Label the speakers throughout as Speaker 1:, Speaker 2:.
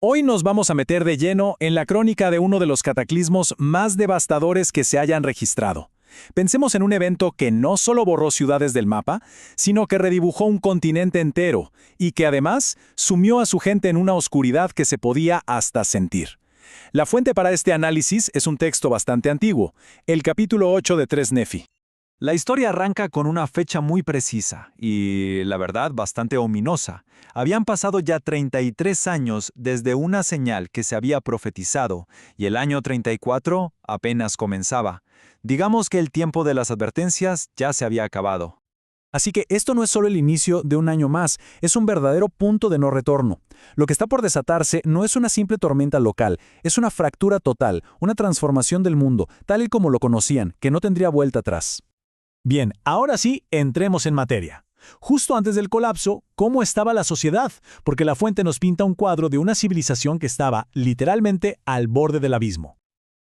Speaker 1: Hoy nos vamos a meter de lleno en la crónica de uno de los cataclismos más devastadores que se hayan registrado. Pensemos en un evento que no solo borró ciudades del mapa, sino que redibujó un continente entero y que además sumió a su gente en una oscuridad que se podía hasta sentir. La fuente para este análisis es un texto bastante antiguo, el capítulo 8 de 3 Nefi.
Speaker 2: La historia arranca con una fecha muy precisa y, la verdad, bastante ominosa. Habían pasado ya 33 años desde una señal que se había profetizado y el año 34 apenas comenzaba. Digamos que el tiempo de las advertencias ya se había acabado.
Speaker 1: Así que esto no es solo el inicio de un año más, es un verdadero punto de no retorno. Lo que está por desatarse no es una simple tormenta local, es una fractura total, una transformación del mundo, tal y como lo conocían, que no tendría vuelta atrás. Bien, ahora sí, entremos en materia. Justo antes del colapso, ¿cómo estaba la sociedad? Porque la fuente nos pinta un cuadro de una civilización que estaba, literalmente, al borde del abismo.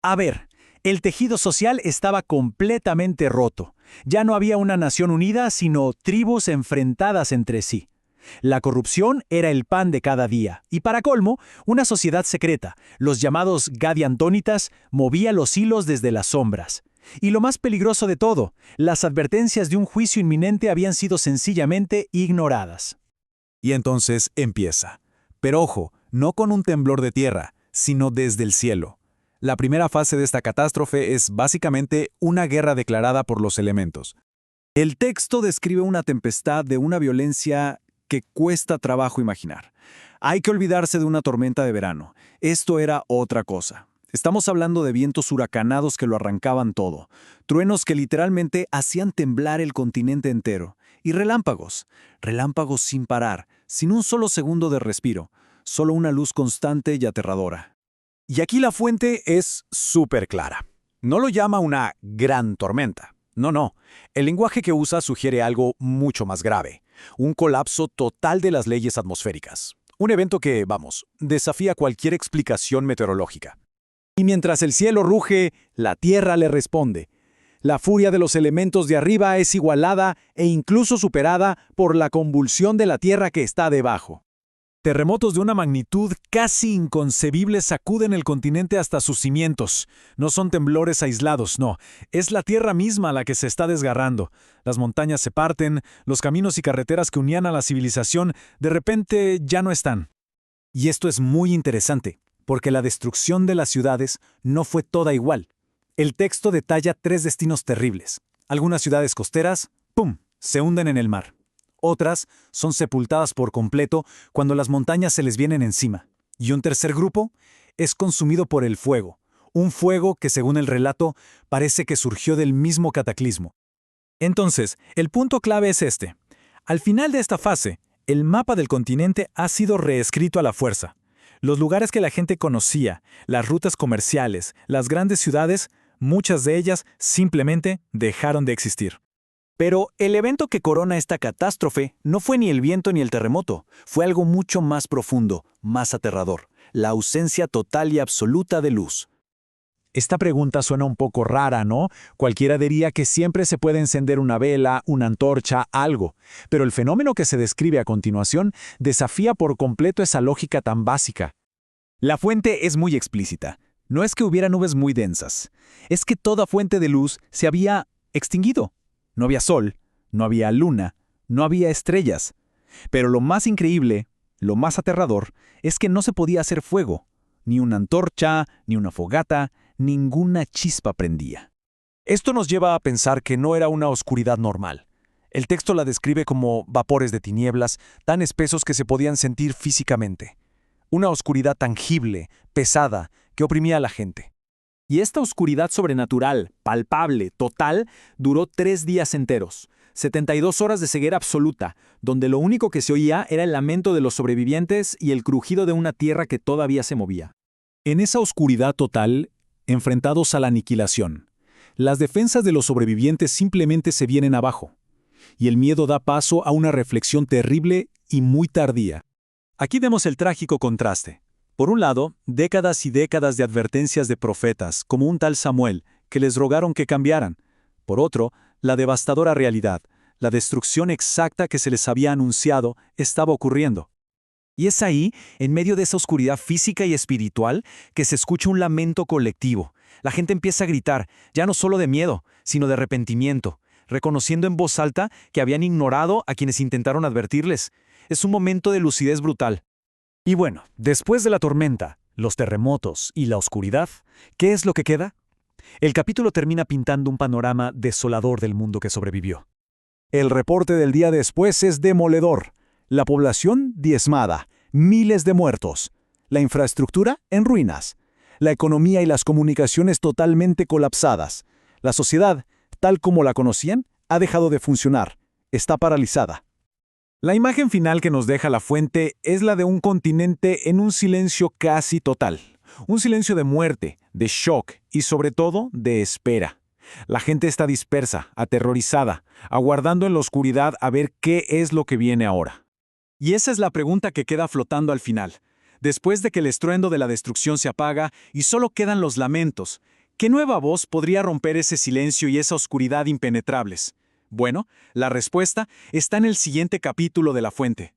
Speaker 1: A ver, el tejido social estaba completamente roto. Ya no había una nación unida, sino tribus enfrentadas entre sí. La corrupción era el pan de cada día, y para colmo, una sociedad secreta, los llamados Gadiantónitas, movía los hilos desde las sombras. Y lo más peligroso de todo, las advertencias de un juicio inminente habían sido sencillamente ignoradas.
Speaker 3: Y entonces empieza. Pero ojo, no con un temblor de tierra, sino desde el cielo. La primera fase de esta catástrofe es básicamente una guerra declarada por los elementos. El texto describe una tempestad de una violencia que cuesta trabajo imaginar. Hay que olvidarse de una tormenta de verano. Esto era otra cosa. Estamos hablando de vientos huracanados que lo arrancaban todo, truenos que literalmente hacían temblar el continente entero, y relámpagos, relámpagos sin parar, sin un solo segundo de respiro, solo una luz constante y aterradora. Y aquí la fuente es súper clara. No lo llama una gran tormenta. No. El lenguaje que usa sugiere algo mucho más grave. Un colapso total de las leyes atmosféricas. Un evento que, desafía cualquier explicación meteorológica. Y mientras el cielo ruge, la tierra le responde. La furia de los elementos de arriba es igualada e incluso superada por la convulsión de la tierra que está debajo. Terremotos de una magnitud casi inconcebible sacuden el continente hasta sus cimientos. No son temblores aislados, no. Es la tierra misma la que se está desgarrando. Las montañas se parten, los caminos y carreteras que unían a la civilización de repente ya no están. Y esto es muy interesante, porque la destrucción de las ciudades no fue toda igual. El texto detalla 3 destinos terribles. Algunas ciudades costeras, ¡pum!, se hunden en el mar. Otras son sepultadas por completo cuando las montañas se les vienen encima. Y un tercer grupo es consumido por el fuego. Un fuego que, según el relato, parece que surgió del mismo cataclismo. Entonces, el punto clave es este. Al final de esta fase, el mapa del continente ha sido reescrito a la fuerza. Los lugares que la gente conocía, las rutas comerciales, las grandes ciudades, muchas de ellas simplemente dejaron de existir. Pero el evento que corona esta catástrofe no fue ni el viento ni el terremoto, fue algo mucho más profundo, más aterrador, la ausencia total y absoluta de luz.
Speaker 1: Esta pregunta suena un poco rara, ¿no? Cualquiera diría que siempre se puede encender una vela, una antorcha, algo. Pero el fenómeno que se describe a continuación desafía por completo esa lógica tan básica. La fuente es muy explícita. No es que hubiera nubes muy densas. Es que toda fuente de luz se había extinguido. No había sol, no había luna, no había estrellas. Pero lo más increíble, lo más aterrador, es que no se podía hacer fuego. Ni una antorcha, ni una fogata, ninguna chispa prendía. Esto nos lleva a pensar que no era una oscuridad normal. El texto la describe como vapores de tinieblas tan espesos que se podían sentir físicamente. Una oscuridad tangible, pesada, que oprimía a la gente. Y esta oscuridad sobrenatural, palpable, total, duró 3 días enteros. 72 horas de ceguera absoluta, donde lo único que se oía era el lamento de los sobrevivientes y el crujido de una tierra que todavía se movía. En esa oscuridad total, enfrentados a la aniquilación, las defensas de los sobrevivientes simplemente se vienen abajo, y el miedo da paso a una reflexión terrible y muy tardía. Aquí vemos el trágico contraste. Por un lado, décadas y décadas de advertencias de profetas, como un tal Samuel, que les rogaron que cambiaran. Por otro, la devastadora realidad, la destrucción exacta que se les había anunciado, estaba ocurriendo.
Speaker 2: Y es ahí, en medio de esa oscuridad física y espiritual, que se escucha un lamento colectivo. La gente empieza a gritar, ya no solo de miedo, sino de arrepentimiento, reconociendo en voz alta que habían ignorado a quienes intentaron advertirles. Es un momento de lucidez brutal.
Speaker 4: Y bueno, después de la tormenta, los terremotos y la oscuridad, ¿qué es lo que queda? El capítulo termina pintando un panorama desolador del mundo que sobrevivió.
Speaker 1: El reporte del día después es demoledor. La población diezmada, miles de muertos. La infraestructura en ruinas. La economía y las comunicaciones totalmente colapsadas. La sociedad, tal como la conocían, ha dejado de funcionar. Está paralizada. La imagen final que nos deja la fuente es la de un continente en un silencio casi total. Un silencio de muerte, de shock y sobre todo de espera. La gente está dispersa, aterrorizada, aguardando en la oscuridad a ver qué es lo que viene ahora. Y esa es la pregunta que queda flotando al final. Después de que el estruendo de la destrucción se apaga y solo quedan los lamentos, ¿qué nueva voz podría romper ese silencio y esa oscuridad impenetrables? Bueno, la respuesta está en el siguiente capítulo de La Fuente.